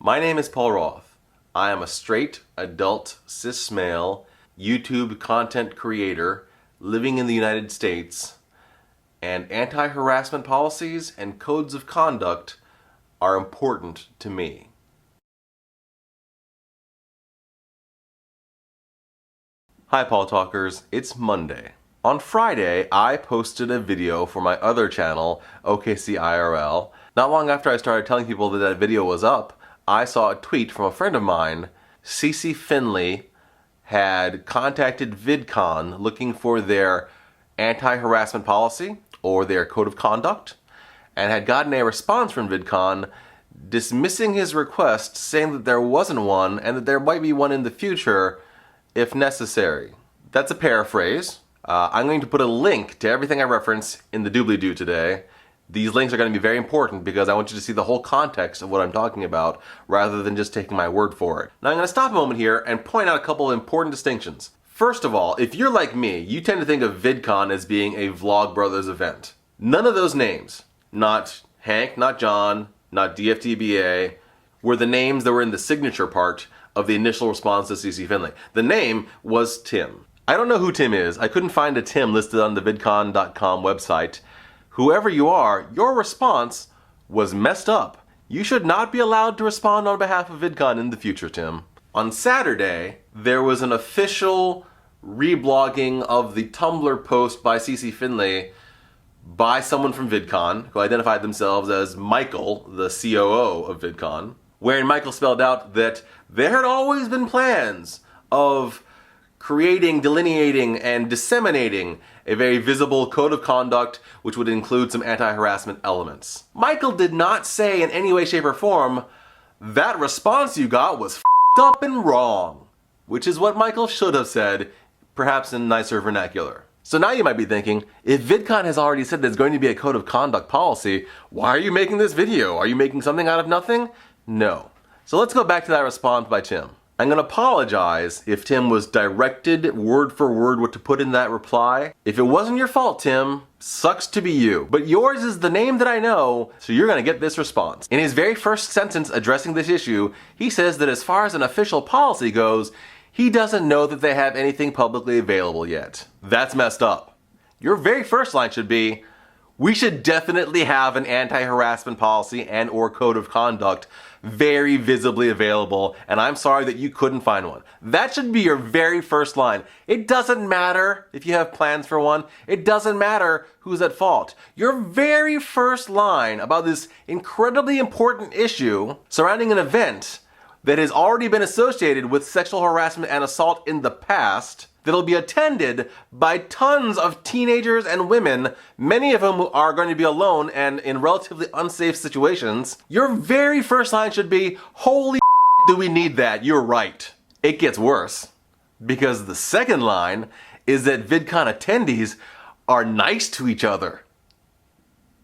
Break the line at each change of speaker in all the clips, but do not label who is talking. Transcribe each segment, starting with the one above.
My name is Paul Roth. I am a straight, adult, cis male, YouTube content creator living in the United States, and anti-harassment policies and codes of conduct are important to me. Hi Paul Talkers, it's Monday. On Friday, I posted a video for my other channel, OKC IRL. Not long after I started telling people that video was up, I saw a tweet from a friend of mine. Cece Finley had contacted VidCon looking for their anti-harassment policy or their code of conduct, and had gotten a response from VidCon dismissing his request, saying that there wasn't one and that there might be one in the future if necessary. That's a paraphrase. I'm going to put a link to everything I reference in the doobly-doo today. These links are going to be very important because I want you to see the whole context of what I'm talking about rather than just taking my word for it. Now I'm going to stop a moment here and point out a couple of important distinctions. First of all, if you're like me, you tend to think of VidCon as being a Vlogbrothers event. None of those names, not Hank, not John, not DFTBA, were the names that were in the signature part of the initial response to CC Finley. The name was Tim. I don't know who Tim is. I couldn't find a Tim listed on the vidcon.com website. Whoever you are, your response was messed up. You should not be allowed to respond on behalf of VidCon in the future, Tim. On Saturday, there was an official reblogging of the Tumblr post by CC Finley by someone from VidCon who identified themselves as Michael, the COO of VidCon, wherein Michael spelled out that there had always been plans of creating, delineating, and disseminating a very visible code of conduct which would include some anti-harassment elements. Michael did not say in any way, shape, or form, that response you got was f***ed up and wrong, which is what Michael should have said, perhaps in nicer vernacular. So now you might be thinking, if VidCon has already said there's going to be a code of conduct policy, why are you making this video? Are you making something out of nothing? No. So let's go back to that response by Tim. I'm going to apologize if Tim was directed word for word what to put in that reply. If it wasn't your fault, Tim, sucks to be you. But yours is the name that I know, so you're going to get this response. In his very first sentence addressing this issue, he says that as far as an official policy goes, he doesn't know that they have anything publicly available yet. That's messed up. Your very first line should be, we should definitely have an anti-harassment policy and or code of conduct very visibly available, and I'm sorry that you couldn't find one. That should be your very first line. It doesn't matter if you have plans for one. It doesn't matter who's at fault. Your very first line about this incredibly important issue surrounding an event that has already been associated with sexual harassment and assault in the past, that'll be attended by tons of teenagers and women, many of whom are going to be alone and in relatively unsafe situations. Your very first line should be, holy do we need that, you're right. It gets worse, because the second line is that VidCon attendees are nice to each other.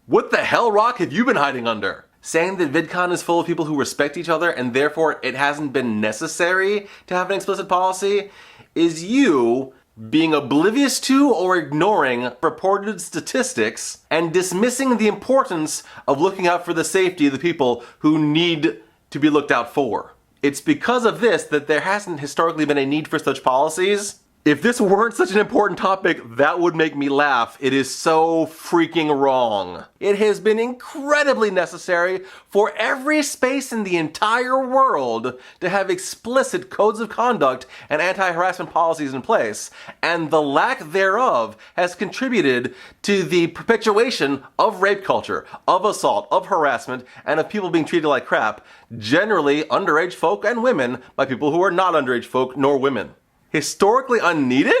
What the hell, Rock, have you been hiding under? Saying that VidCon is full of people who respect each other and therefore it hasn't been necessary to have an explicit policy is you being oblivious to or ignoring reported statistics and dismissing the importance of looking out for the safety of the people who need to be looked out for. It's because of this that there hasn't historically been a need for such policies. If this weren't such an important topic, that would make me laugh. It is so freaking wrong. It has been incredibly necessary for every space in the entire world to have explicit codes of conduct and anti-harassment policies in place, and the lack thereof has contributed to the perpetuation of rape culture, of assault, of harassment, and of people being treated like crap, generally underage folk and women, by people who are not underage folk nor women. Historically unneeded?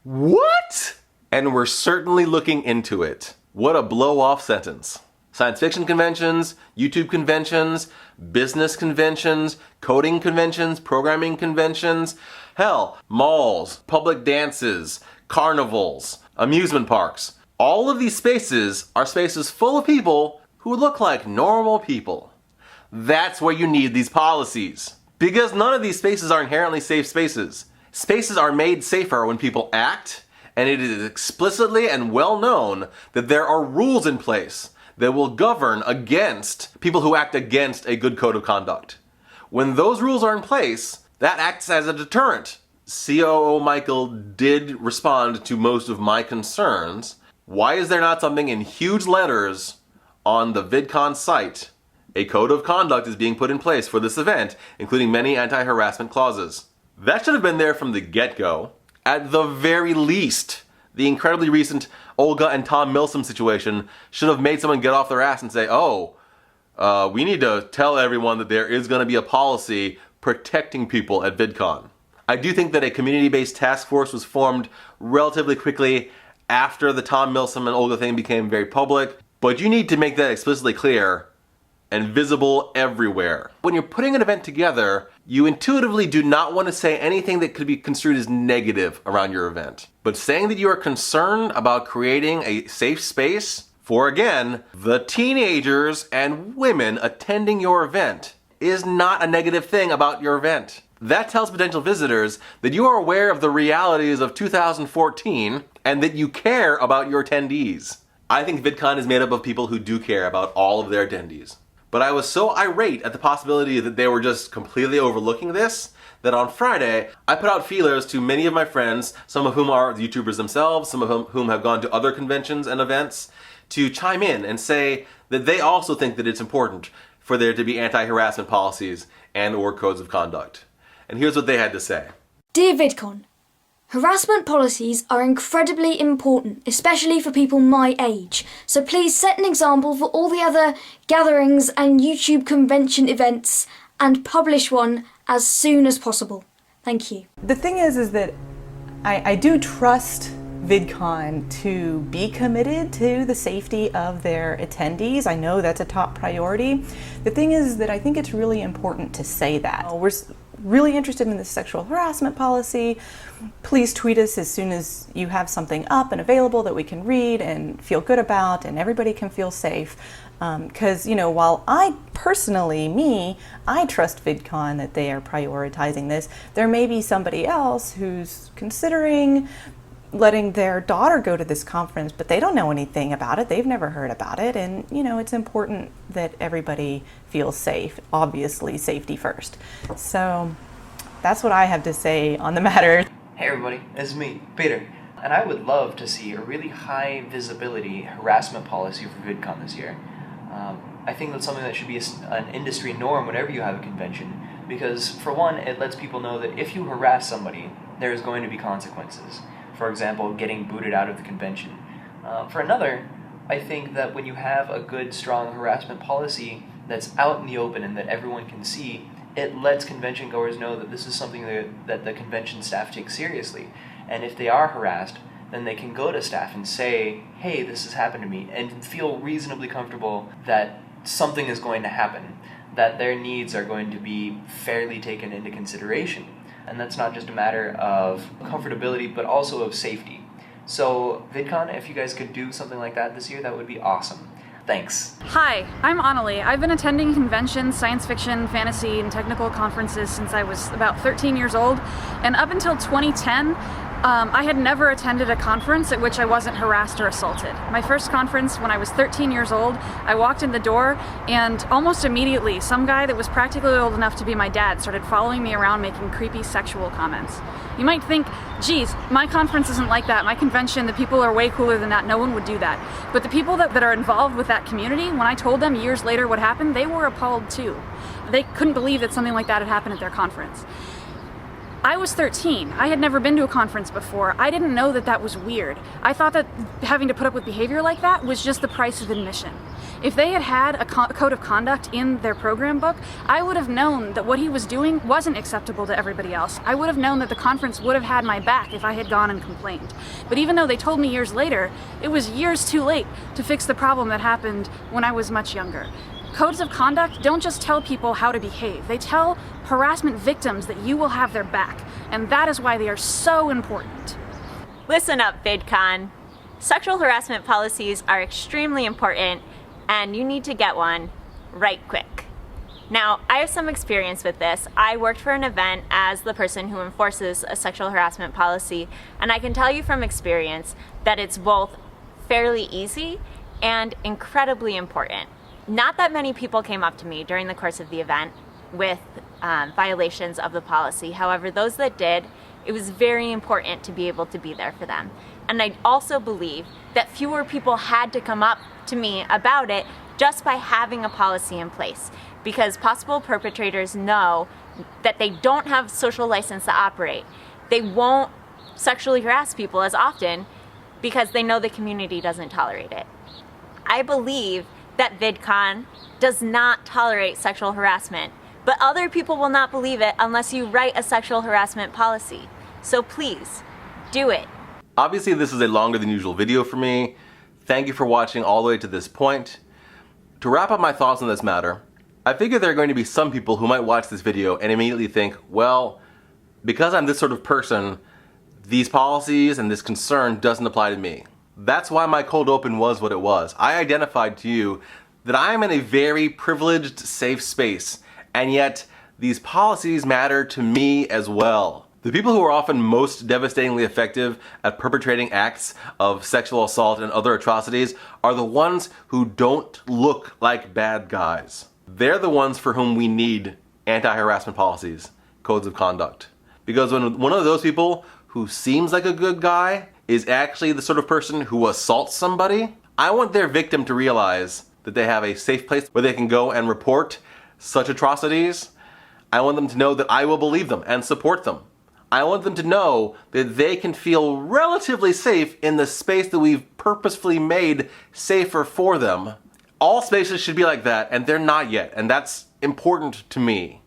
What? And we're certainly looking into it. What a blow-off sentence. Science fiction conventions, YouTube conventions, business conventions, coding conventions, programming conventions, hell, malls, public dances, carnivals, amusement parks. All of these spaces are spaces full of people who look like normal people. That's where you need these policies. Because none of these spaces are inherently safe spaces. Spaces are made safer when people act, and it is explicitly and well known that there are rules in place that will govern against people who act against a good code of conduct. When those rules are in place, that acts as a deterrent. COO Michael did respond to most of my concerns. Why is there not something in huge letters on the VidCon site? A code of conduct is being put in place for this event, including many anti-harassment clauses. That should have been there from the get-go. At the very least, the incredibly recent Olga and Tom Milsom situation should have made someone get off their ass and say, we need to tell everyone that there is going to be a policy protecting people at VidCon. I do think that a community-based task force was formed relatively quickly after the Tom Milsom and Olga thing became very public, but you need to make that explicitly clear and visible everywhere. When you're putting an event together, you intuitively do not want to say anything that could be construed as negative around your event. But saying that you are concerned about creating a safe space for, again, the teenagers and women attending your event is not a negative thing about your event. That tells potential visitors that you are aware of the realities of 2014 and that you care about your attendees. I think VidCon is made up of people who do care about all of their attendees. But I was so irate at the possibility that they were just completely overlooking this that on Friday, I put out feelers to many of my friends, some of whom are YouTubers themselves, some of whom have gone to other conventions and events, to chime in and say that they also think that it's important for there to be anti-harassment policies and/or codes of conduct. And here's what they had to say.
Dear VidCon, harassment policies are incredibly important, especially for people my age. So please set an example for all the other gatherings and YouTube convention events and publish one as soon as possible. Thank you.
The thing is that I do trust VidCon to be committed to the safety of their attendees. I know that's a top priority. The thing is that I think it's really important to say that. We're really interested in this sexual harassment policy. Please tweet us as soon as you have something up and available that we can read and feel good about and everybody can feel safe. Because, while I personally, I trust VidCon that they are prioritizing this, there may be somebody else who's considering letting their daughter go to this conference, but they don't know anything about it. They've never heard about it. And, it's important that everybody feels safe. Obviously, safety first. So that's what I have to say on the matter.
Hey everybody, it's me, Peter. And I would love to see a really high visibility harassment policy for VidCon this year. I think that's something that should be an industry norm whenever you have a convention. Because for one, it lets people know that if you harass somebody, there is going to be consequences. For example, getting booted out of the convention. For another, I think that when you have a good, strong harassment policy that's out in the open and that everyone can see, it lets convention goers know that this is something that the convention staff takes seriously. And if they are harassed, then they can go to staff and say, hey, this has happened to me, and feel reasonably comfortable that something is going to happen, that their needs are going to be fairly taken into consideration. And that's not just a matter of comfortability, but also of safety. So VidCon, if you guys could do something like that this year, that would be awesome. Thanks.
Hi, I'm Annalie. I've been attending conventions, science fiction, fantasy, and technical conferences since I was about 13 years old. And up until 2010, I had never attended a conference at which I wasn't harassed or assaulted. My first conference, when I was 13 years old, I walked in the door and almost immediately some guy that was practically old enough to be my dad started following me around making creepy sexual comments. You might think, geez, my conference isn't like that. My convention, the people are way cooler than that. No one would do that. But the people that are involved with that community, when I told them years later what happened, they were appalled too. They couldn't believe that something like that had happened at their conference. I was 13. I had never been to a conference before. I didn't know that that was weird. I thought that having to put up with behavior like that was just the price of admission. If they had had a code of conduct in their program book, I would have known that what he was doing wasn't acceptable to everybody else. I would have known that the conference would have had my back if I had gone and complained. But even though they told me years later, it was years too late to fix the problem that happened when I was much younger. Codes of conduct don't just tell people how to behave. They tell harassment victims that you will have their back. And that is why they are so important.
Listen up, VidCon. Sexual harassment policies are extremely important, and you need to get one right quick. Now, I have some experience with this. I worked for an event as the person who enforces a sexual harassment policy, and I can tell you from experience that it's both fairly easy and incredibly important. Not that many people came up to me during the course of the event with violations of the policy. However, those that did, it was very important to be able to be there for them. And I also believe that fewer people had to come up to me about it just by having a policy in place, because possible perpetrators know that they don't have social license to operate. They won't sexually harass people as often because they know the community doesn't tolerate it. I believe that VidCon does not tolerate sexual harassment, but other people will not believe it unless you write a sexual harassment policy. So please, do it.
Obviously, this is a longer than usual video for me. Thank you for watching all the way to this point. To wrap up my thoughts on this matter, I figure there are going to be some people who might watch this video and immediately think, well, because I'm this sort of person, these policies and this concern doesn't apply to me. That's why my cold open was what it was. I identified to you that I am in a very privileged, safe space, and yet these policies matter to me as well. The people who are often most devastatingly effective at perpetrating acts of sexual assault and other atrocities are the ones who don't look like bad guys. They're the ones for whom we need anti-harassment policies, codes of conduct. Because when one of those people who seems like a good guy is actually the sort of person who assaults somebody, I want their victim to realize that they have a safe place where they can go and report such atrocities. I want them to know that I will believe them and support them. I want them to know that they can feel relatively safe in the space that we've purposefully made safer for them. All spaces should be like that, and they're not yet, and that's important to me.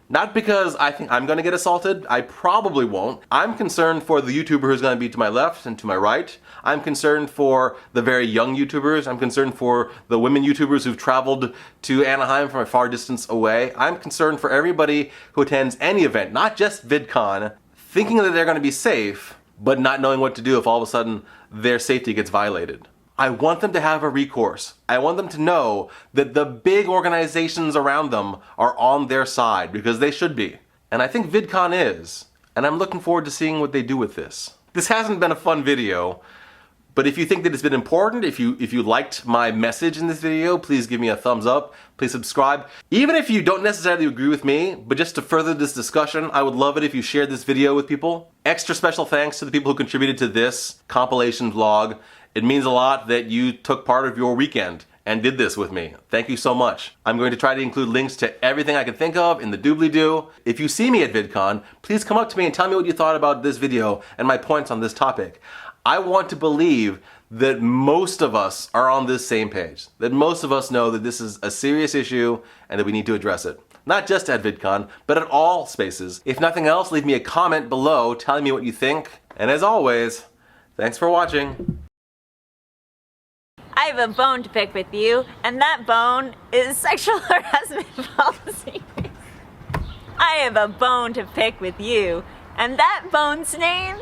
Not because I think I'm gonna get assaulted, I probably won't. I'm concerned for the YouTuber who's gonna be to my left and to my right. I'm concerned for the very young YouTubers. I'm concerned for the women YouTubers who've traveled to Anaheim from a far distance away. I'm concerned for everybody who attends any event, not just VidCon, thinking that they're gonna be safe, but not knowing what to do if all of a sudden their safety gets violated. I want them to have a recourse. I want them to know that the big organizations around them are on their side, because they should be. And I think VidCon is. And I'm looking forward to seeing what they do with this. This hasn't been a fun video, but if you think that it's been important, if you liked my message in this video, please give me a thumbs up, please subscribe. Even if you don't necessarily agree with me, but just to further this discussion, I would love it if you shared this video with people. Extra special thanks to the people who contributed to this compilation vlog. It means a lot that you took part of your weekend and did this with me. Thank you so much. I'm going to try to include links to everything I can think of in the doobly-doo. If you see me at VidCon, please come up to me and tell me what you thought about this video and my points on this topic. I want to believe that most of us are on this same page, that most of us know that this is a serious issue and that we need to address it. Not just at VidCon, but at all spaces. If nothing else, leave me a comment below telling me what you think. And as always, thanks for watching.
I have a bone to pick with you, and that bone is sexual harassment policy. I have a bone to pick with you, and that bone's name